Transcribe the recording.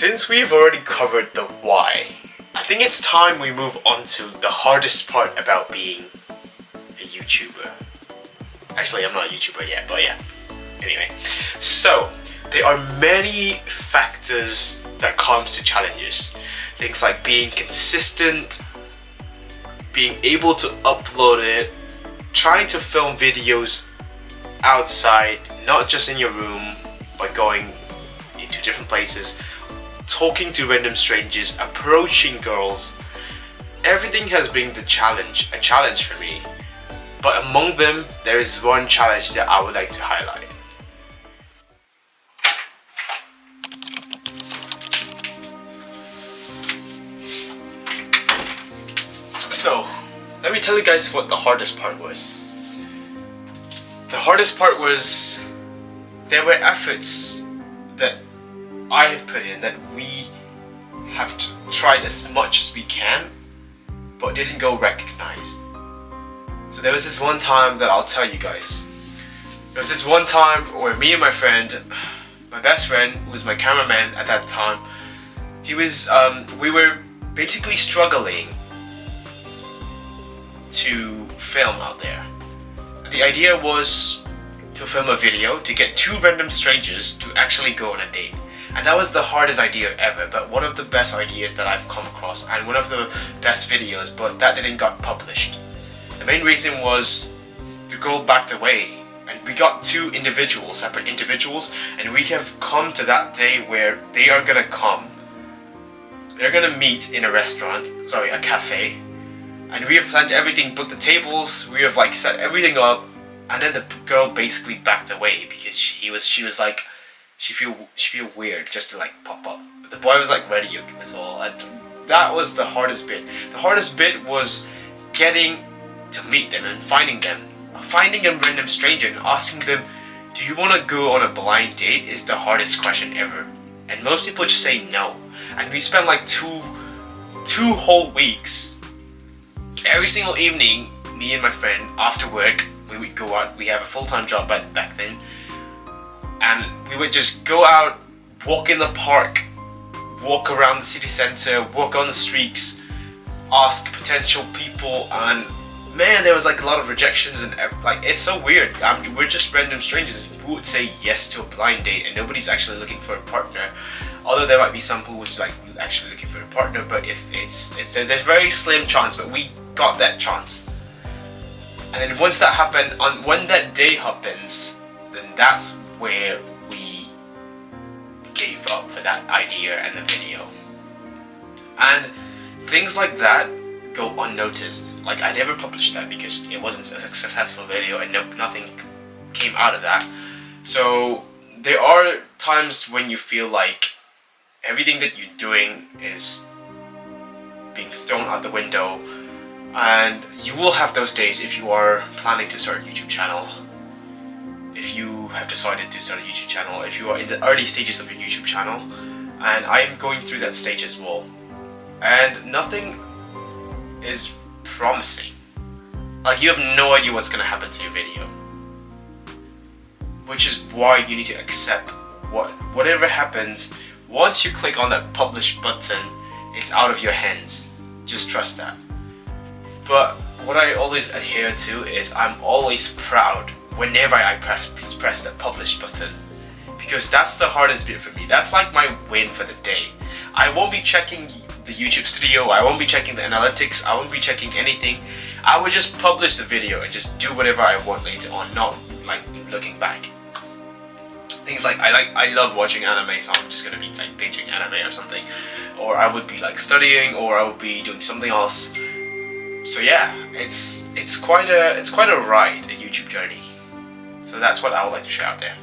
Since we've already covered the why, I think it's time we move on to the hardest part about being a YouTuber. Actually, I'm not a YouTuber yet, but yeah. Anyway, so there are many factors that comes to challenges. Things like being consistent, being able to upload it, trying to film videos outside, not just in your room, but going into different places, talking to random strangers, approaching girls. Everything has been a challenge for me. But among them, there is one challenge that I would like to highlight. So, let me tell you guys what the hardest part was. The hardest part was there were efforts that I have put in, that we have tried as much as we can, but didn't go recognized. So there was this one time that I'll tell you guys. There was this one time where me and my friend, my best friend, who was my cameraman at that time, we were basically struggling to film out there. The idea was to film a video to get two random strangers to actually go on a date. And that was the hardest idea ever, but one of the best ideas that I've come across, and one of the best videos, but that didn't got published. The main reason was the girl backed away, and we got two individuals, separate individuals, and we have come to that day where they are gonna come. They're gonna meet in a a cafe, and we have planned everything, booked the tables, we have like set everything up, and then the girl basically backed away because she was like, she feel weird just to like pop up. The boy was like ready, was all, and that was the hardest bit. The hardest bit was getting to meet them and finding a random stranger and asking them, do you want to go on a blind date, is the hardest question ever. And most people just say no. And we spent like two whole weeks. Every single evening, me and my friend, after work, we would go out. We have a full-time job back then. And we would just go out, walk in the park, walk around the city center, walk on the streets, ask potential people, and man, there was like a lot of rejections, and like, it's so weird. We're just random strangers who would say yes to a blind date, and nobody's actually looking for a partner. Although there might be some who's like actually looking for a partner, but if there's a very slim chance, but we got that chance. And then once that happened, when that day happens, then that's where we gave up for that idea and the video. And things like that go unnoticed. Like, I never published that because it wasn't a successful video and nothing came out of that. So there are times when you feel like everything that you're doing is being thrown out the window, and you will have those days if you are planning to start a YouTube channel. If you have decided to start a YouTube channel, if you are in the early stages of your YouTube channel, and I am going through that stage as well, and nothing is promising. Like, you have no idea what's gonna happen to your video, which is why you need to accept whatever happens. Once you click on that publish button, it's out of your hands. Just trust that. But what I always adhere to is I'm always proud whenever I press that publish button, because that's the hardest bit for me. That's like my win for the day. I won't be checking the YouTube studio, I won't be checking the analytics, I won't be checking anything. I would just publish the video and just do whatever I want later on, not like looking back. Things like I love watching anime, so I'm just gonna be like binging anime or something, or I would be like studying, or I would be doing something else. So yeah, it's quite a ride, a YouTube journey. So that's what I would like to share out there.